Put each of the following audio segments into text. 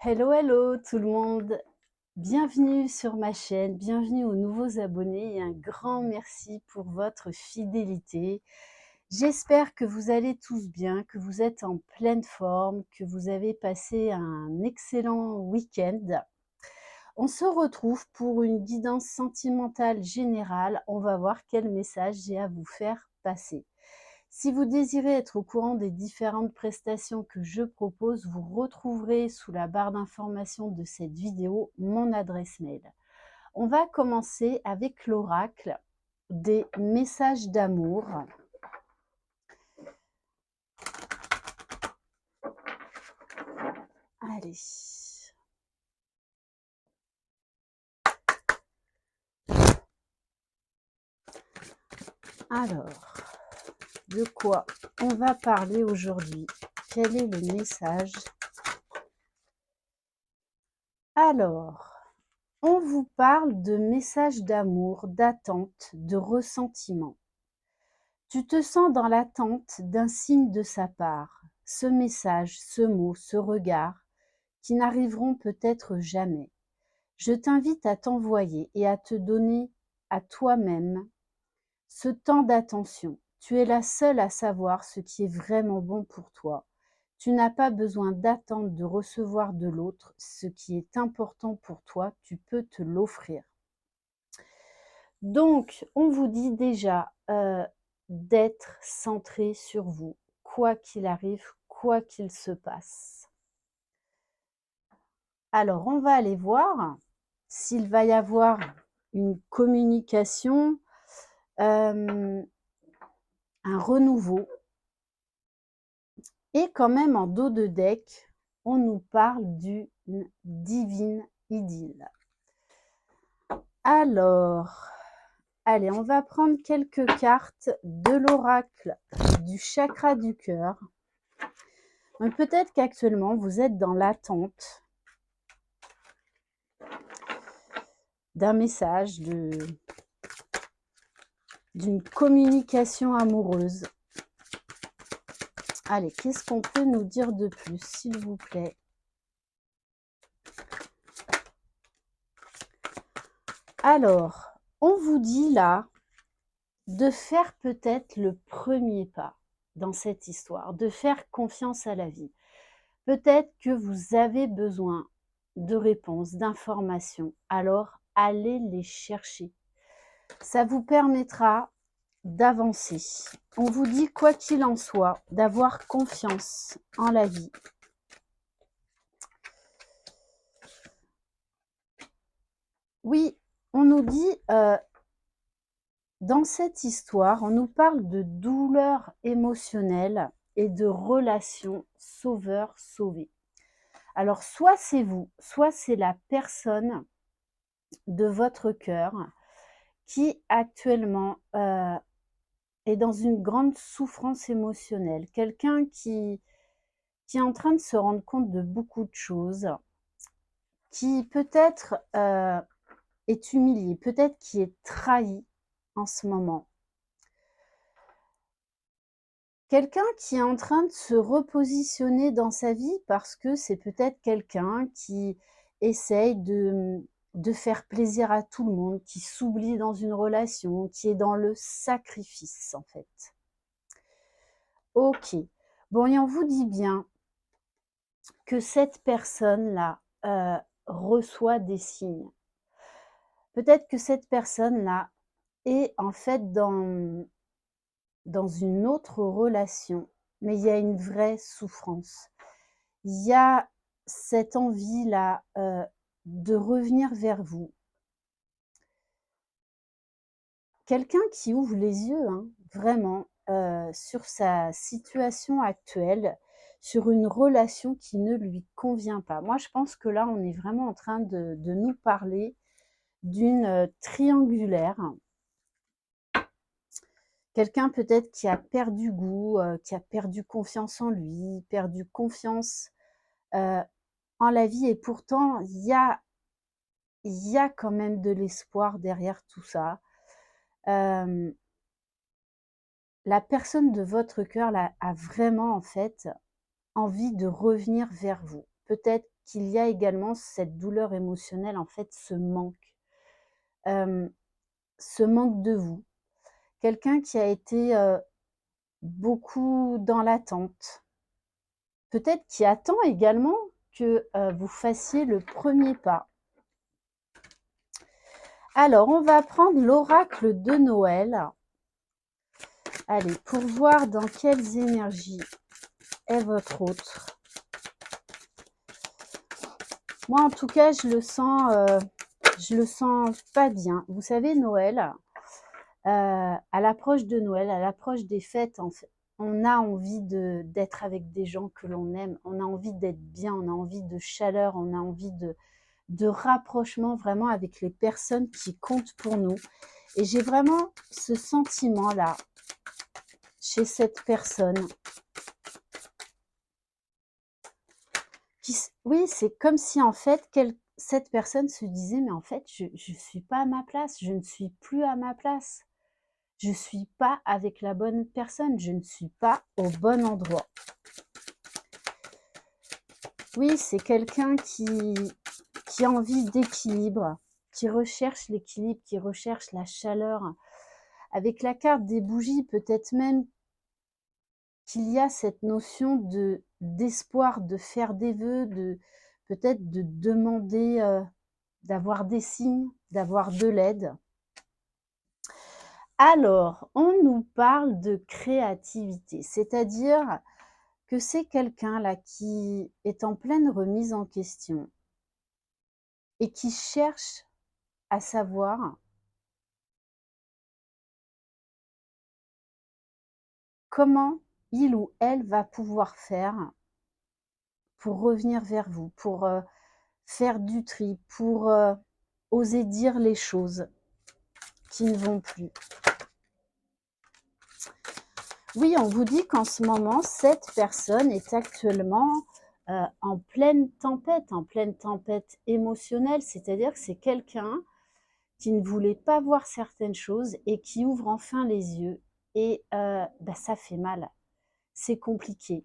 Hello, hello tout le monde. Bienvenue sur ma chaîne, bienvenue aux nouveaux abonnés et un grand merci pour votre fidélité. J'espère que vous allez tous bien, que vous êtes en pleine forme, que vous avez passé un excellent week-end. On se retrouve pour une guidance sentimentale générale. On va voir quel message j'ai à vous faire passer. Si vous désirez être au courant des différentes prestations que je propose, vous retrouverez sous la barre d'information de cette vidéo mon adresse mail. On va commencer avec l'oracle des messages d'amour. Allez. Alors, de quoi on va parler aujourd'hui? Quel est le message? Alors, on vous parle de messages d'amour, d'attente, de ressentiment. Tu te sens dans l'attente d'un signe de sa part, ce message, ce mot, ce regard, qui n'arriveront peut-être jamais. Je t'invite à t'envoyer et à te donner à toi-même ce temps d'attention. Tu es la seule à savoir ce qui est vraiment bon pour toi. Tu n'as pas besoin d'attendre de recevoir de l'autre. Ce qui est important pour toi, tu peux te l'offrir. Donc, on vous dit déjà d'être centré sur vous, quoi qu'il arrive, quoi qu'il se passe. Alors, on va aller voir s'il va y avoir une communication, un renouveau. Et quand même, en dos de deck, on nous parle d'une divine idylle. Alors, allez, on va prendre quelques cartes de l'oracle du chakra du cœur. Peut-être qu'actuellement, vous êtes dans l'attente d'un message, d'une communication amoureuse. Allez, qu'est-ce qu'on peut nous dire de plus, s'il vous plaît? Alors, on vous dit là de faire peut-être le premier pas dans cette histoire, de faire confiance à la vie. Peut-être que vous avez besoin de réponses, d'informations, alors allez les chercher. Ça vous permettra d'avancer. On vous dit, quoi qu'il en soit, d'avoir confiance en la vie. Oui, on nous dit, dans cette histoire, on nous parle de douleur émotionnelle et de relations sauveur-sauvé. Alors, soit c'est vous, soit c'est la personne de votre cœur qui actuellement est dans une grande souffrance émotionnelle. Quelqu'un qui est en train de se rendre compte de beaucoup de choses, qui peut-être est humilié, peut-être qui est trahi en ce moment. Quelqu'un qui est en train de se repositionner dans sa vie parce que c'est peut-être quelqu'un qui essaye de faire plaisir à tout le monde, qui s'oublie dans une relation, qui est dans le sacrifice en fait. Ok. Bon, et on vous dit bien que cette personne-là reçoit des signes. Peut-être que cette personne-là est en fait dans une autre relation, mais il y a une vraie souffrance. Il y a cette envie-là de revenir vers vous. Quelqu'un qui ouvre les yeux, hein, vraiment, sur sa situation actuelle, sur une relation qui ne lui convient pas. Moi, je pense que là, on est vraiment en train de nous parler d'une triangulaire. Quelqu'un peut-être qui a perdu goût, qui a perdu confiance en lui, perdu confiance en la vie, et pourtant il y a quand même de l'espoir derrière tout ça. La personne de votre cœur là, a vraiment en fait envie de revenir vers vous. peut-être qu'il y a également cette douleur émotionnelle, en fait, hem, ce manque de vous. Quelqu'un qui a été, beaucoup dans l'attente. Peut-être qui attend également que, vous fassiez le premier pas. Alors, on va prendre l'oracle de Noël. Allez, pour voir dans quelles énergies est votre autre. Moi, en tout cas, je le sens pas bien. Vous savez, Noël, à l'approche de Noël, à l'approche des fêtes, en fait, on a envie d'être avec des gens que l'on aime. On a envie d'être bien, on a envie de chaleur, on a envie de rapprochement vraiment avec les personnes qui comptent pour nous. Et j'ai vraiment ce sentiment-là chez cette personne. Oui, c'est comme si en fait cette personne se disait: «Mais en fait, je suis pas à ma place, je ne suis plus à ma place. Je suis pas avec la bonne personne, je ne suis pas au bon endroit». Oui, c'est quelqu'un qui a envie d'équilibre, qui recherche l'équilibre, qui recherche la chaleur. Avec la carte des bougies, peut-être même qu'il y a cette notion d'espoir, de faire des vœux, peut-être de demander, d'avoir des signes, d'avoir de l'aide. Alors, on nous parle de créativité, c'est-à-dire que c'est quelqu'un là qui est en pleine remise en question et qui cherche à savoir comment il ou elle va pouvoir faire pour revenir vers vous, pour, faire du tri, pour, oser dire les choses qui ne vont plus. Oui, on vous dit qu'en ce moment, cette personne est actuellement, en pleine tempête émotionnelle. C'est-à-dire que c'est quelqu'un qui ne voulait pas voir certaines choses et qui ouvre enfin les yeux et bah, ça fait mal. C'est compliqué.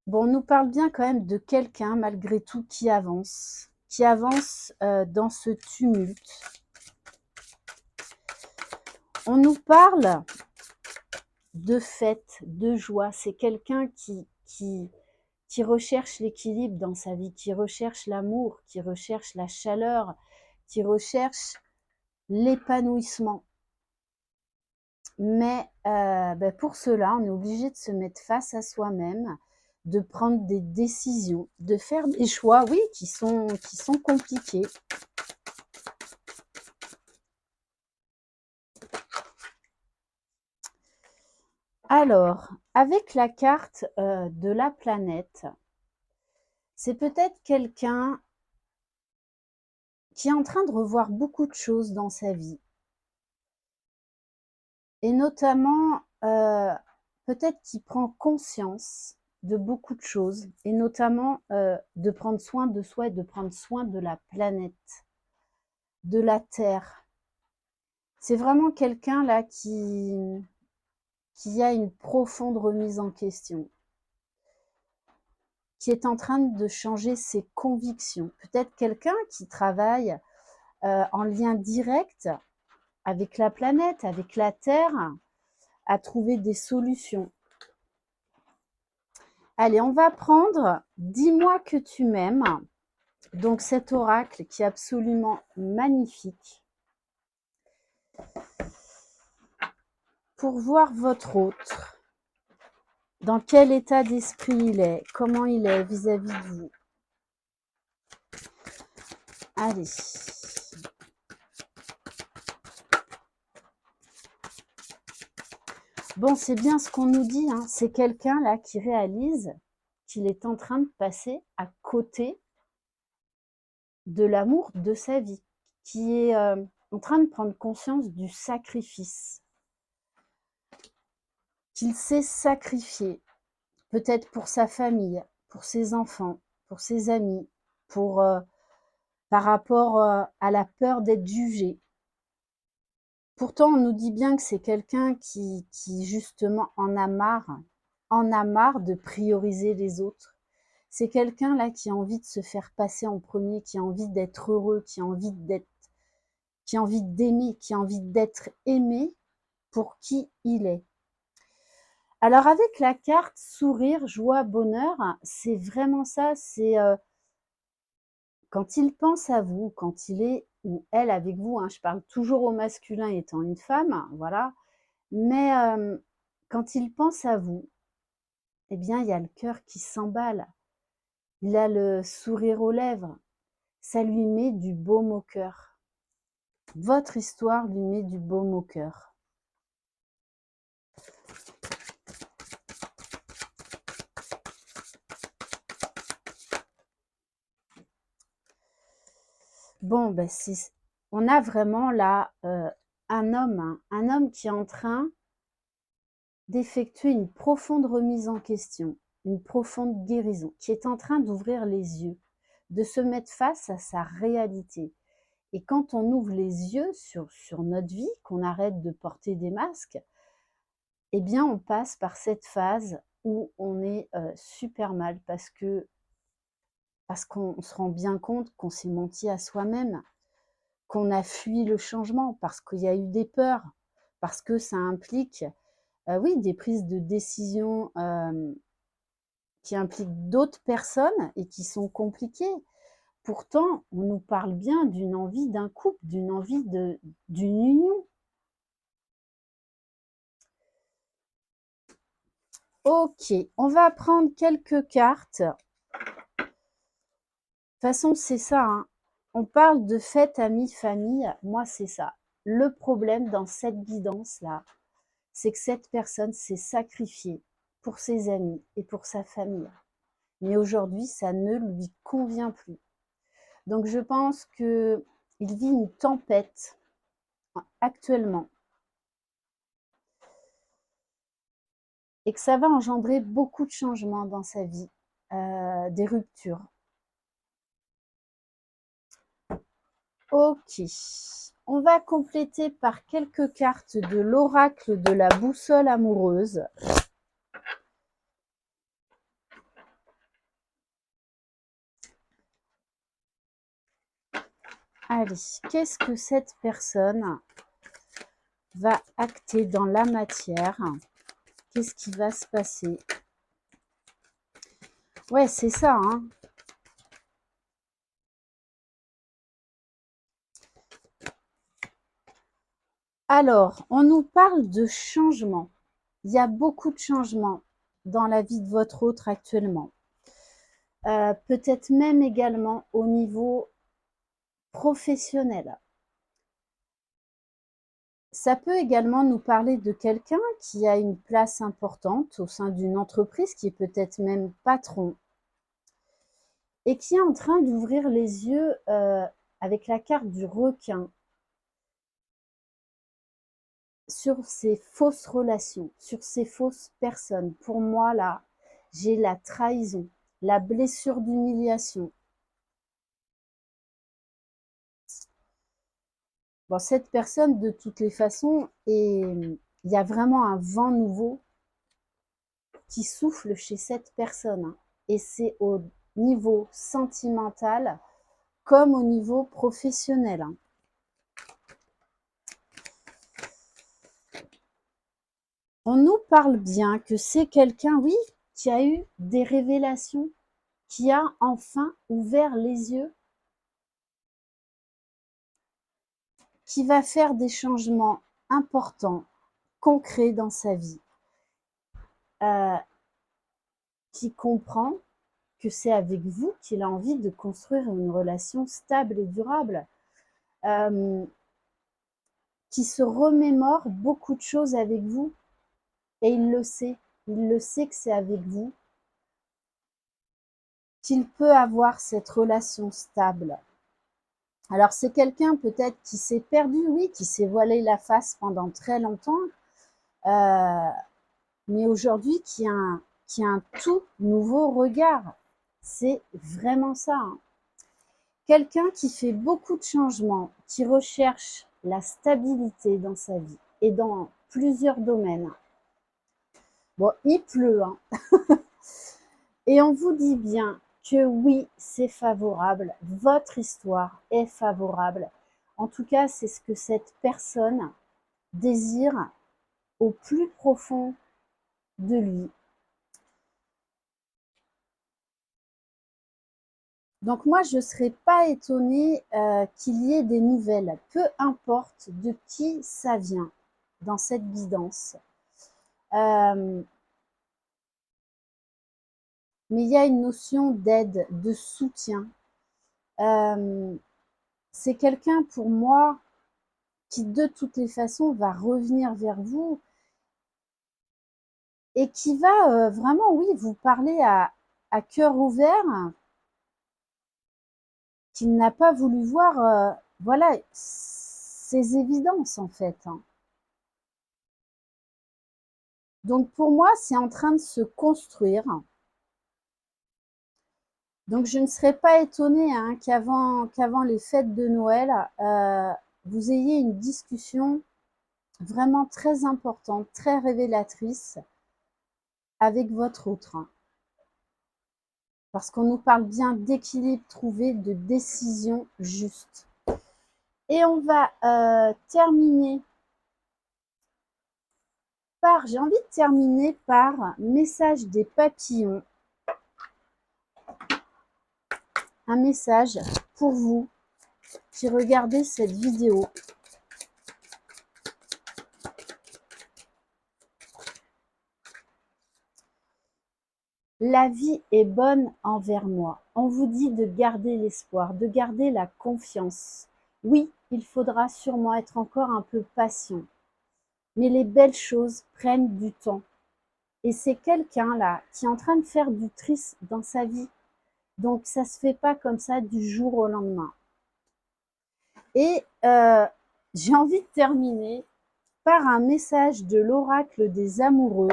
Bon, on nous parle bien quand même de quelqu'un malgré tout qui avance, dans ce tumulte. On nous parle de fête, de joie. C'est quelqu'un qui recherche l'équilibre dans sa vie, qui recherche l'amour, qui recherche la chaleur, qui recherche l'épanouissement. Mais bah, pour cela, on est obligé de se mettre face à soi-même, de prendre des décisions, de faire des choix, oui, qui sont compliqués. Alors, avec la carte, de la planète, c'est peut-être quelqu'un qui est en train de revoir beaucoup de choses dans sa vie. Et notamment, peut-être qui prend conscience de beaucoup de choses et notamment, de prendre soin de soi et de prendre soin de la planète, de la terre. C'est vraiment quelqu'un là qui a une profonde remise en question, qui est en train de changer ses convictions. Peut-être quelqu'un qui travaille, en lien direct avec la planète, avec la terre, à trouver des solutions. Allez, on va prendre Dis-moi que tu m'aimes. Donc cet oracle qui est absolument magnifique. Pour voir votre autre, dans quel état d'esprit il est, comment il est vis-à-vis de vous. Allez. Bon, c'est bien ce qu'on nous dit, hein. C'est quelqu'un là qui réalise qu'il est en train de passer à côté de l'amour de sa vie, qui est en train de prendre conscience du sacrifice, qu'il s'est sacrifié, peut-être pour sa famille, pour ses enfants, pour ses amis, pour, par rapport, à la peur d'être jugé. Pourtant, on nous dit bien que c'est quelqu'un qui justement en a marre en a marre de prioriser les autres. C'est quelqu'un là qui a envie de se faire passer en premier, qui a envie d'être heureux, qui a envie d'aimer, qui a envie d'être aimé pour qui il est. Alors avec la carte sourire, joie, bonheur, c'est vraiment ça, c'est quand il pense à vous, quand il est ou elle avec vous, je parle toujours au masculin étant une femme, voilà, mais quand il pense à vous, eh bien il y a le cœur qui s'emballe, il a le sourire aux lèvres, ça lui met du baume au cœur. Votre histoire lui met du baume au cœur. Bon, ben, on a vraiment là un homme qui est en train d'effectuer une profonde remise en question, une profonde guérison, qui est en train d'ouvrir les yeux, de se mettre face à sa réalité. Et quand on ouvre les yeux sur notre vie, qu'on arrête de porter des masques, eh bien on passe par cette phase où on est super mal parce qu'on se rend bien compte qu'on s'est menti à soi-même, qu'on a fui le changement parce qu'il y a eu des peurs, parce que ça implique, oui, des prises de décision qui impliquent d'autres personnes et qui sont compliquées. Pourtant, on nous parle bien d'une envie d'un couple, d'une envie d'une union. Ok, on va prendre quelques cartes. De toute façon, c'est ça, on parle de fête, amis, famille. Moi, c'est ça. Le problème dans cette guidance-là, c'est que cette personne s'est sacrifiée pour ses amis et pour sa famille. Mais aujourd'hui, ça ne lui convient plus. Donc, je pense qu'il vit une tempête actuellement et que ça va engendrer beaucoup de changements dans sa vie, des ruptures. Ok, on va compléter par quelques cartes de l'oracle de la boussole amoureuse. Allez, qu'est-ce que cette personne va acter dans la matière? Qu'est-ce qui va se passer? Ouais, c'est ça, Alors, on nous parle de changement. Il y a beaucoup de changements dans la vie de votre autre actuellement. Peut-être même également au niveau professionnel. Ça peut également nous parler de quelqu'un qui a une place importante au sein d'une entreprise, qui est peut-être même patron, et qui est en train d'ouvrir les yeux avec la carte du requin sur ces fausses relations, sur ces fausses personnes. Pour moi, là, j'ai la trahison, la blessure d'humiliation. Bon, cette personne, de toutes les façons, il y a vraiment un vent nouveau qui souffle chez cette personne. Et c'est au niveau sentimental comme au niveau professionnel. On nous parle bien que c'est quelqu'un, oui, qui a eu des révélations, qui a enfin ouvert les yeux, qui va faire des changements importants, concrets dans sa vie, qui comprend que c'est avec vous qu'il a envie de construire une relation stable et durable, qui se remémore beaucoup de choses avec vous, et il le sait que c'est avec vous qu'il peut avoir cette relation stable. Alors c'est quelqu'un peut-être qui s'est perdu, oui, qui s'est voilé la face pendant très longtemps, mais aujourd'hui qui a un tout nouveau regard. C'est vraiment ça. Quelqu'un qui fait beaucoup de changements, qui recherche la stabilité dans sa vie et dans plusieurs domaines. Bon, il pleut, hein. Et on vous dit bien que oui, c'est favorable. Votre histoire est favorable. En tout cas, c'est ce que cette personne désire au plus profond de lui. Donc moi, je ne serais pas étonnée qu'il y ait des nouvelles, peu importe de qui ça vient dans cette guidance. Mais il y a une notion d'aide, de soutien. C'est quelqu'un pour moi qui de toutes les façons va revenir vers vous et qui va vraiment, oui, vous parler à cœur ouvert, qu'il n'a pas voulu voir, voilà, ces évidences en fait. Donc pour moi, c'est en train de se construire. Donc je ne serais pas étonnée hein, qu'avant les fêtes de Noël, vous ayez une discussion vraiment très importante, très révélatrice avec votre autre. Parce qu'on nous parle bien d'équilibre trouvé, de décision juste. Et on va terminer par, j'ai envie de terminer par message des papillons. Un message pour vous qui regardez cette vidéo. La vie est bonne envers moi. On vous dit de garder l'espoir, de garder la confiance. Oui, il faudra sûrement être encore un peu patient. Mais les belles choses prennent du temps. Et c'est quelqu'un là qui est en train de faire du tri dans sa vie. Donc ça se fait pas comme ça du jour au lendemain. Et j'ai envie de terminer par un message de l'oracle des amoureux.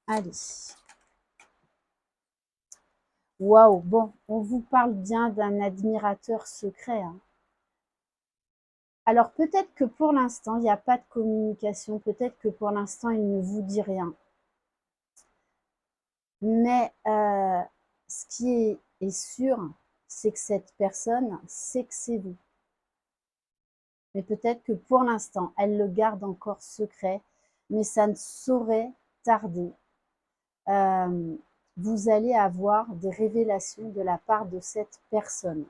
Allez. Waouh, bon, on vous parle bien d'un admirateur secret. Hein. Alors peut-être que pour l'instant, il n'y a pas de communication, peut-être que pour l'instant, il ne vous dit rien. Mais ce qui est sûr, c'est que cette personne sait que c'est vous. Mais peut-être que pour l'instant, elle le garde encore secret, mais ça ne saurait tarder. Vous allez avoir des révélations de la part de cette personne.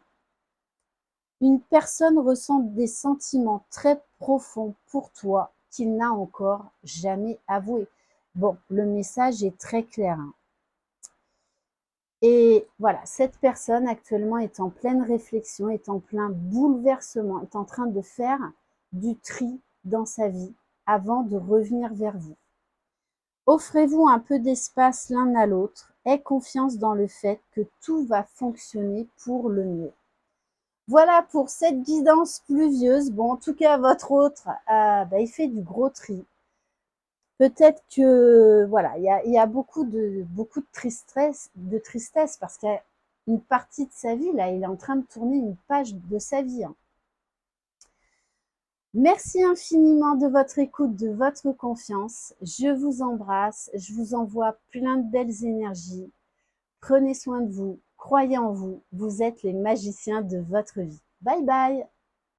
Une personne ressent des sentiments très profonds pour toi qu'il n'a encore jamais avoués. Bon, le message est très clair. Hein. Et voilà, cette personne actuellement est en pleine réflexion, est en plein bouleversement, est en train de faire du tri dans sa vie avant de revenir vers vous. Offrez-vous un peu d'espace l'un à l'autre. Aie confiance dans le fait que tout va fonctionner pour le mieux. Voilà pour cette guidance pluvieuse. Bon, en tout cas, votre autre, il fait du gros tri. Peut-être que, voilà, il y a beaucoup de tristesse parce qu'il y a une partie de sa vie, là, il est en train de tourner une page de sa vie. Hein. Merci infiniment de votre écoute, de votre confiance. Je vous embrasse, je vous envoie plein de belles énergies. Prenez soin de vous, croyez en vous, vous êtes les magiciens de votre vie. Bye bye!